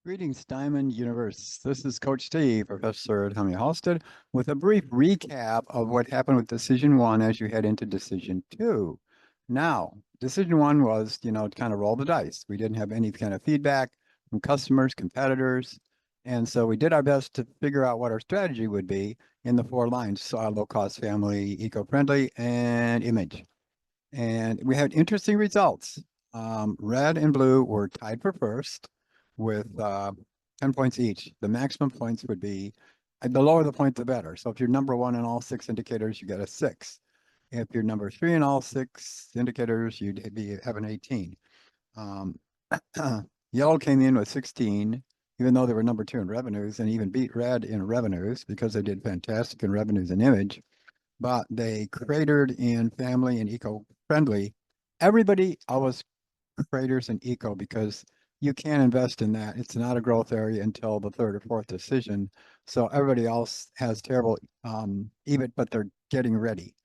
Greetings, Diamond Universe. This is Coach Steve, Professor Tommy Halstead, with a brief recap of what happened with Decision 1 as you head into Decision 2. Now, Decision 1 was, kind of roll the dice. We didn't have any kind of feedback from customers, competitors, and so we did our best to figure out what our strategy would be in the 4 lines, low-cost, family, eco-friendly, and image. And we had interesting results. Red and blue were tied for first with 10 points each. The maximum points would be, the lower the point, the better. So if you're number 1 in all 6 indicators, you get a 6. If you're number 3 in all 6 indicators, you'd have an 18. Yellow came in with 16, even though they were number 2 in revenues, and even beat red in revenues because they did fantastic in revenues and image. But they cratered in family and eco-friendly. Everybody always craters in eco because you can't invest in that. It's not a growth area until the 3rd or 4th decision. So everybody else has terrible EBIT, but they're getting ready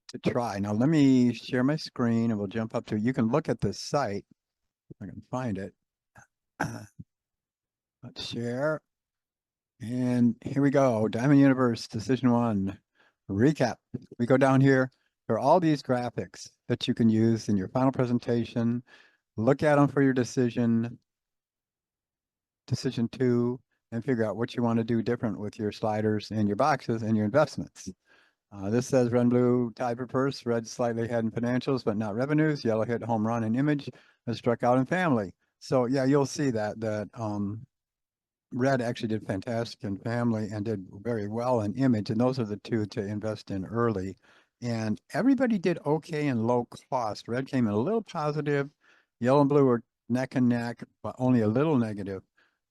to try. Now let me share my screen and we'll jump up to, you can look at this site, if I can find it. Let's share. And here we go, Diamond Universe, Decision 1. Recap. We go down here. There are all these graphics that you can use in your final presentation. Look at them for your decision 2, and figure out what you want to do different with your sliders and your boxes and your investments. This says red and blue tied for first, red slightly ahead in financials, but not revenues. Yellow hit home run in image, and struck out in family. So yeah, you'll see that red actually did fantastic in family and did very well in image, and those are the 2 to invest in early. And everybody did okay in low cost. Red came in a little positive. Yellow and blue were neck and neck, but only a little negative.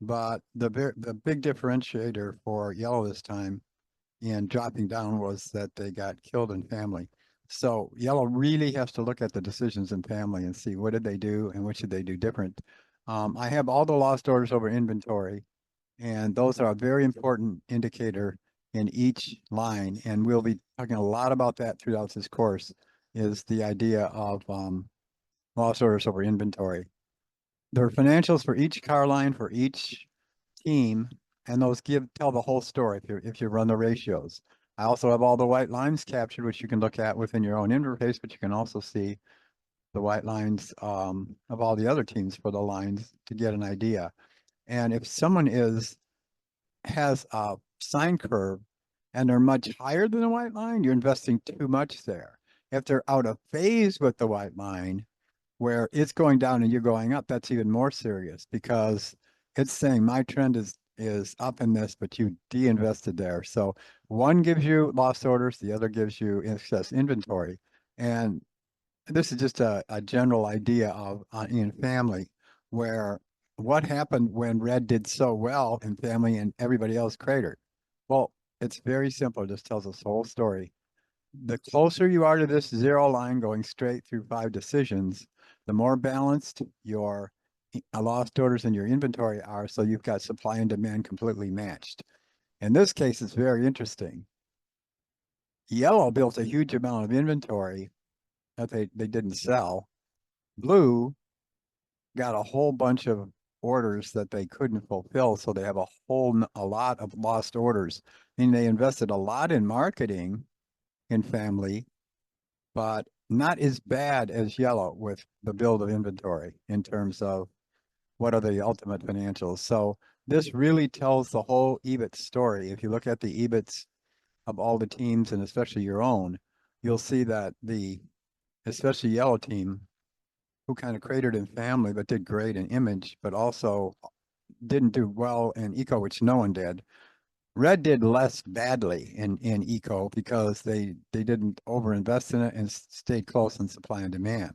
But the big differentiator for yellow this time in dropping down was that they got killed in family. So yellow really has to look at the decisions in family and see what did they do and what should they do different. I have all the lost orders over inventory, and those are a very important indicator in each line. And we'll be talking a lot about that throughout this course, is the idea of lost orders over inventory. There are financials for each car line, for each team, and those tell the whole story if you run the ratios. I also have all the white lines captured, which you can look at within your own interface, but you can also see the white lines of all the other teams for the lines to get an idea. And if someone has a sine curve and they're much higher than the white line, you're investing too much there. If they're out of phase with the white line, where it's going down and you're going up, that's even more serious because it's saying my trend is up in this, but you de-invested there. So one gives you lost orders, the other gives you excess inventory. And this is just a general idea of in family, where what happened when red did so well in family and everybody else cratered. Well, it's very simple. It just tells us the whole story. The closer you are to this 0 line going straight through 5 decisions, the more balanced your lost orders and your inventory are, so you've got supply and demand completely matched. In this case, it's very interesting. Yellow built a huge amount of inventory that they didn't sell. Blue got a whole bunch of orders that they couldn't fulfill, so they have a lot of lost orders. I mean, they invested a lot in marketing in family, but not as bad as yellow with the build of inventory in terms of what are the ultimate financials. So this really tells the whole EBIT story. If you look at the EBITs of all the teams and especially your own, you'll see that especially yellow team, who kind of cratered in family but did great in image, but also didn't do well in eco, which no one did. Red did less badly in eco because they didn't overinvest in it and stayed close in supply and demand.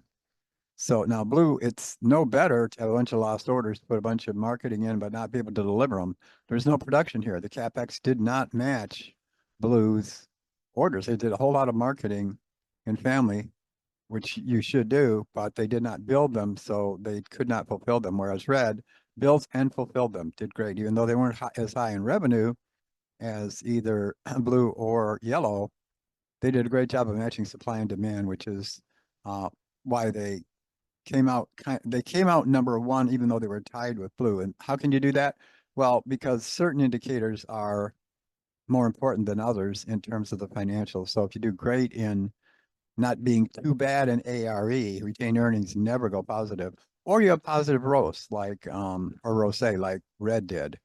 So now blue, it's no better to have a bunch of lost orders, put a bunch of marketing in, but not be able to deliver them. There's no production here. The CapEx did not match blue's orders. They did a whole lot of marketing in family, which you should do, but they did not build them, so they could not fulfill them. Whereas red built and fulfilled them, did great, even though they weren't as high in revenue as either blue or yellow. They did a great job of matching supply and demand, which is why they they came out number one, even though they were tied with blue. And how can you do that? Well, because certain indicators are more important than others in terms of the financials. So if you do great in not being too bad in ARE, retained earnings never go positive, or you have positive ROS like or ROSE like Red did,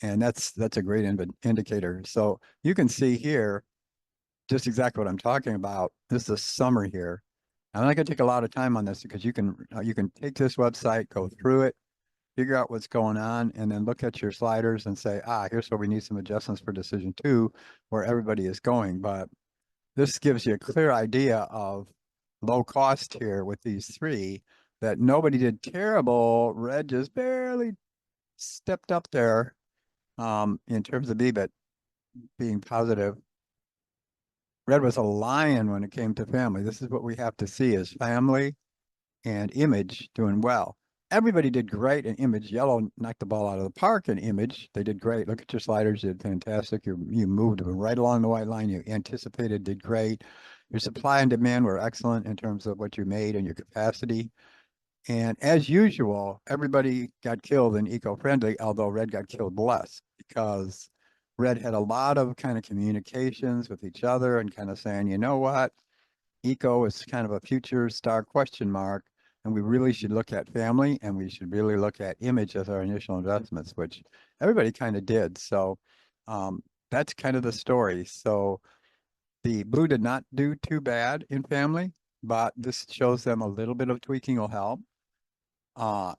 and that's a great indicator. So you can see here just exactly what I'm talking about. This is a summary here. I'm not going to take a lot of time on this because you can take this website, go through it, figure out what's going on, and then look at your sliders and say, here's where we need some adjustments for decision two, where everybody is going. But this gives you a clear idea of low cost here with these three, that nobody did terrible. Red just barely stepped up there in terms of EBIT being positive. Red was a lion when it came to family. This is what we have to see is family and image doing well. Everybody did great in image. Yellow knocked the ball out of the park in image. They did great. Look at your sliders, you did fantastic. You moved right along the white line. You anticipated, did great. Your supply and demand were excellent in terms of what you made and your capacity. And as usual, everybody got killed in eco-friendly, although Red got killed less because Red had a lot of kind of communications with each other and kind of saying, you know what, eco is kind of a future star question mark, and we really should look at family and we should really look at image as our initial investments, which everybody kind of did. So that's kind of the story. So the blue did not do too bad in family, but this shows them a little bit of tweaking will help.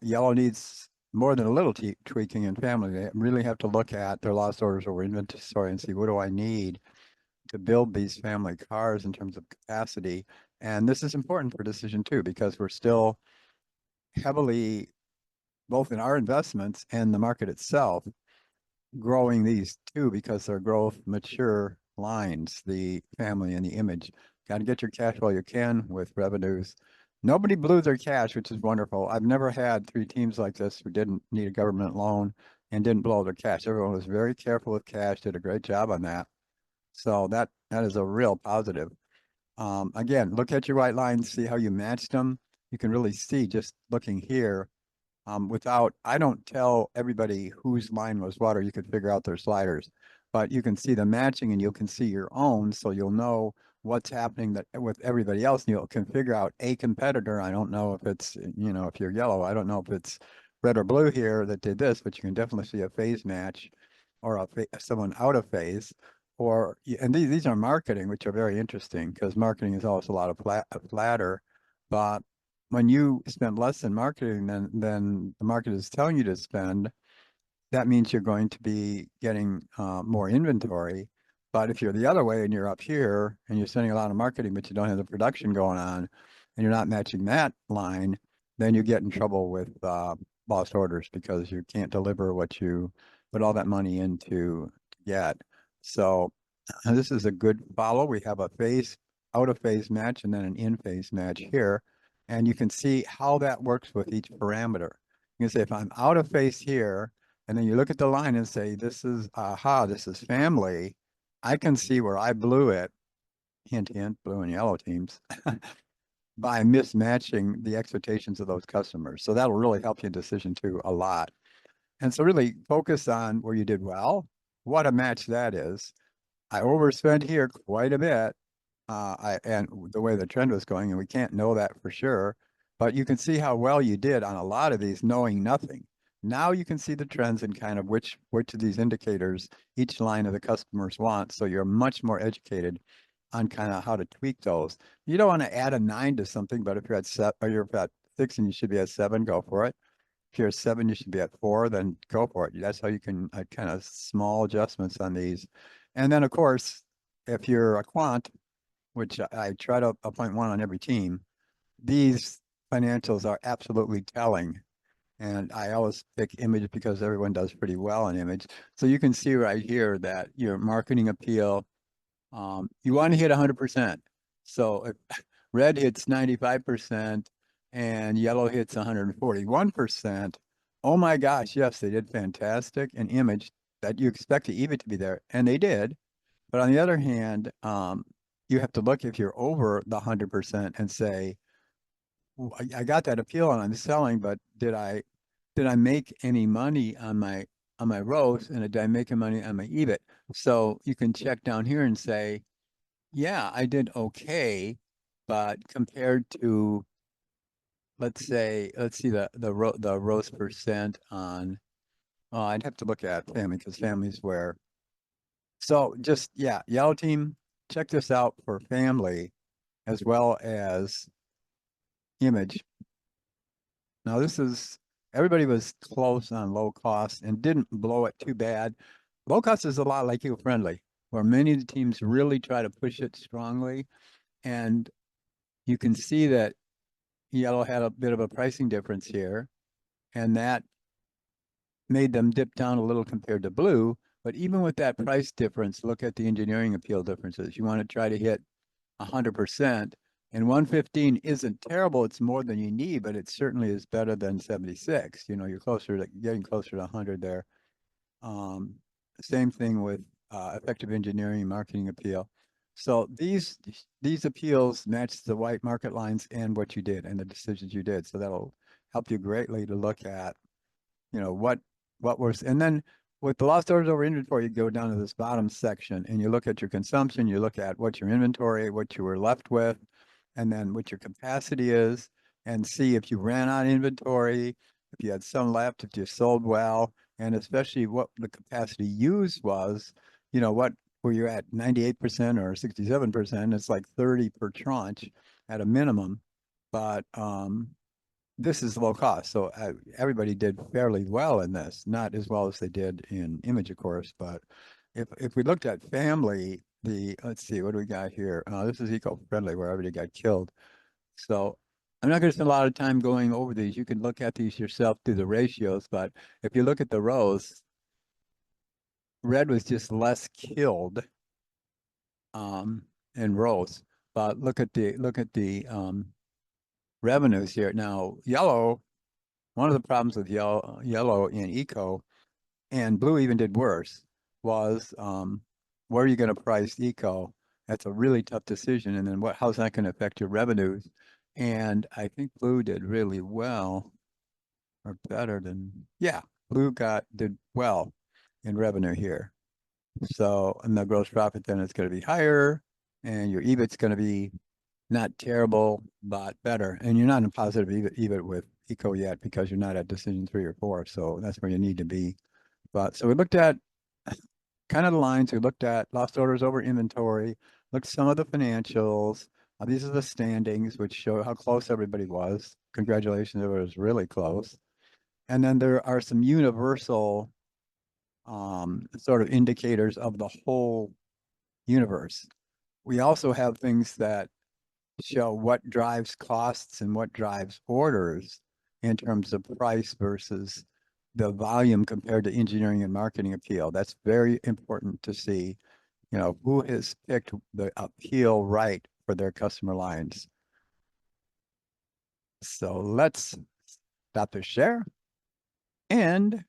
Yellow needs more than a little tweaking in family. They really have to look at their lost orders over inventory and see, what do I need to build these family cars in terms of capacity? And this is important for decision two, because we're still heavily, both in our investments and the market itself, growing these two because they're growth mature lines, the family and the image. Got to get your cash while you can with revenues. Nobody blew their cash, which is wonderful. I've never had three teams like this who didn't need a government loan and didn't blow their cash. Everyone was very careful with cash, did a great job on that. So that is a real positive. Again, look at your white lines, see how you matched them. You can really see just looking here I don't tell everybody whose line was what, or you could figure out their sliders, but you can see the matching and you can see your own, so you'll know what's happening with everybody else, and you can figure out a competitor. I don't know if it's, if you're yellow, I don't know if it's red or blue here that did this, but you can definitely see a phase match or someone out of phase. And these are marketing, which are very interesting because marketing is always a lot of flatter, but when you spend less in marketing than the market is telling you to spend, that means you're going to be getting more inventory. But if you're the other way and you're up here and you're spending a lot of marketing, but you don't have the production going on and you're not matching that line, then you get in trouble with lost orders because you can't deliver what you put all that money into to get. So this is a good follow. We have a out of phase match and then an in phase match here. And you can see how that works with each parameter. You can say, if I'm out of phase here, and then you look at the line and say, this is family, I can see where I blew it, hint, hint, blue and yellow teams, by mismatching the expectations of those customers. So that'll really help you in decision two a lot. And so really focus on where you did well, what a match that is. I overspent here quite a bit, and the way the trend was going, and we can't know that for sure, but you can see how well you did on a lot of these knowing nothing. Now you can see the trends and kind of which of these indicators each line of the customers want, so you're much more educated on kind of how to tweak those. You don't want to add a 9 to something, but if you're at 7 or you're at 6 and you should be at 7, go for it. If you're at 7, you should be at 4, then go for it. That's how you can kind of small adjustments on these. And then of course, if you're a quant, which I try to appoint one on every team, these financials are absolutely telling. And I always pick image because everyone does pretty well on image. So you can see right here that your marketing appeal, you want to hit 100%. So if red hits 95% and yellow hits 141%, oh my gosh, yes, they did fantastic. And image, that you expect the EBIT to be there, and they did. But on the other hand, you have to look if you're over the 100% and say, I got that appeal and I'm selling, but did I make any money on my rows and did I make any money on my EBIT? So you can check down here and say, yeah, I did okay, but compared to, let's say, let's see the rows percent on, I'd have to look at family because family's where. So just, yeah, yellow team, check this out for family as well as image. Now this is, everybody was close on low cost and didn't blow it too bad. Low cost is a lot like eco-friendly, where many of the teams really try to push it strongly. And you can see that yellow had a bit of a pricing difference here, and that made them dip down a little compared to blue. But even with that price difference, look at the engineering appeal differences. You want to try to hit 100%. And 115 isn't terrible. It's more than you need, but it certainly is better than 76. You know, you're closer to getting closer to 100 there. Um, Same thing with effective engineering and marketing appeal. So these appeals match the white market lines and what you did and the decisions you did. So that'll help you greatly to look at, you know, what was, and then with the lost orders over inventory, you go down to this bottom section and you look at your consumption, you look at what your inventory, what you were left with, and then what your capacity is, and see if you ran out of inventory, if you had some left, if you sold well, and especially what the capacity used was, you know, what were you at 98% or 67%? It's like 30 per tranche at a minimum. But this is low cost. So everybody did fairly well in this, not as well as they did in image, of course. But if we looked at family, let's see, what do we got here? This is eco-friendly where everybody got killed. So I'm not going to spend a lot of time going over these. You can look at these yourself through the ratios. But if you look at the rows, red was just less killed in rows. But look at the revenues here. Now, yellow. One of the problems with yellow in eco, and blue even did worse, was where are you going to price eco? That's a really tough decision. And then how's that going to affect your revenues? And I think blue did really well, or better than, yeah, blue did well in revenue here. So, and the gross profit then is going to be higher, and your EBIT's going to be not terrible, but better. And you're not in positive EBIT with eco yet because you're not at decision 3 or 4. So that's where you need to be. But so we looked at kind of the lines. We looked at lost orders over inventory, looked at some of the financials. These are the standings, which show how close everybody was. Congratulations, it was really close. And then there are some universal sort of indicators of the whole universe. We also have things that show what drives costs and what drives orders in terms of price versus the volume compared to engineering and marketing appeal. That's very important to see, you know, who has picked the appeal right for their customer lines. So let's stop the share and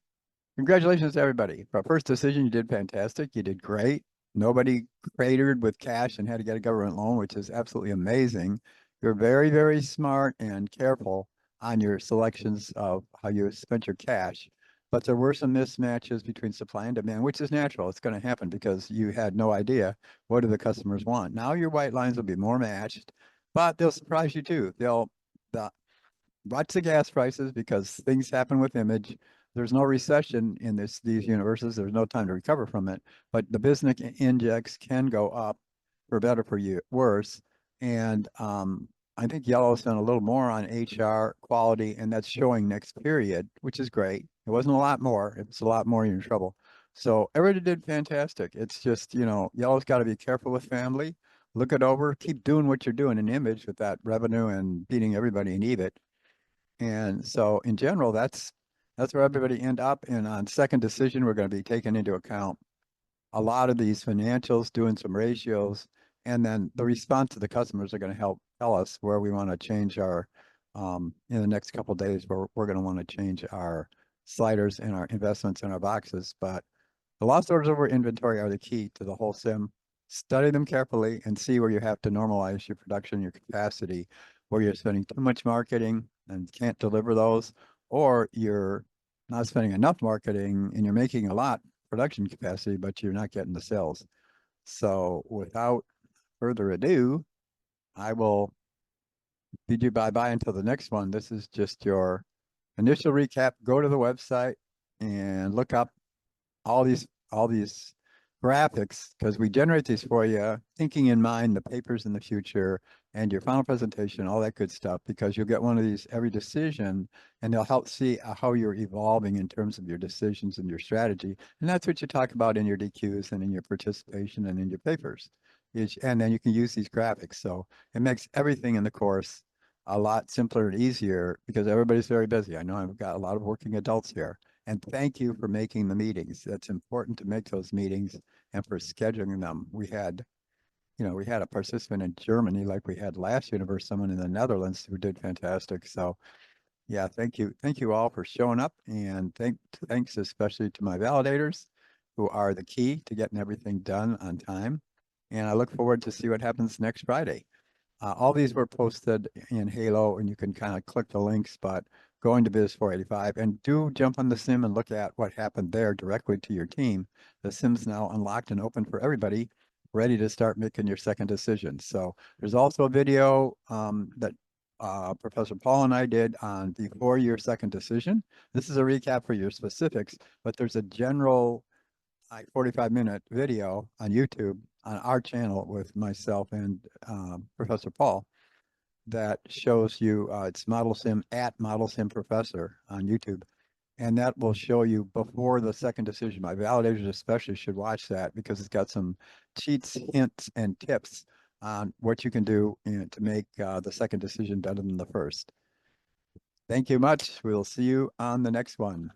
congratulations to everybody. For our first decision, you did fantastic. You did great. Nobody cratered with cash and had to get a government loan, which is absolutely amazing. You're very, very smart and careful on your selections of how you spent your cash. But there were some mismatches between supply and demand, which is natural. It's going to happen because you had no idea what do the customers want. Now your white lines will be more matched, but they'll surprise you too. The watch the gas prices because things happen with image. There's no recession in these universes. There's no time to recover from it. But the business index can go up for better, for you worse. And I think yellow spent a little more on HR quality, and that's showing next period, which is great. It wasn't a lot more. If it's a lot more, you're in trouble. So everybody did fantastic. It's just, you know, yellow's got to be careful with family. Look it over. Keep doing what you're doing in image with that revenue and beating everybody in EBIT. And so in general, that's where everybody end up. And on second decision, we're going to be taking into account a lot of these financials, doing some ratios, and then the response to the customers are going to help tell us where we want to change our, in the next couple of days, where we're going to want to change our sliders and our investments in our boxes. But the lost orders over inventory are the key to the whole sim. Study them carefully and see where you have to normalize your production, your capacity. where you're spending too much marketing and can't deliver those, or you're not spending enough marketing and you're making a lot production capacity, but you're not getting the sales. So without further ado, I will bid you bye-bye until the next one. This is just your initial recap. Go to the website and look up all these graphics because we generate these for you, thinking in mind the papers in the future and your final presentation, all that good stuff, because you'll get one of these every decision and they'll help see how you're evolving in terms of your decisions and your strategy. And that's what you talk about in your DQs and in your participation and in your papers. And then you can use these graphics. So it makes everything in the course a lot simpler and easier because everybody's very busy. I know I've got a lot of working adults here. And thank you for making the meetings. That's important to make those meetings and for scheduling them. We had a participant in Germany like we had last Uniiverse, someone in the Netherlands who did fantastic. So yeah, thank you. Thank you all for showing up, and thanks especially to my validators who are the key to getting everything done on time. And I look forward to see what happens next Friday. All these were posted in Halo, and you can kind of click the links, but going to Biz 485 and do jump on the sim and look at what happened there directly to your team. The sim's now unlocked and open for everybody, ready to start making your second decision. So there's also a video that Professor Paul and I did on before your second decision. This is a recap for your specifics, but there's a general 45-minute video on YouTube on our channel with myself and Professor Paul that shows you it's Model Sim at Model Sim Professor on YouTube. And that will show you before the second decision. My validators especially should watch that because it's got some cheats, hints, and tips on what you can do to make the second decision better than the first. Thank you much. We'll see you on the next one.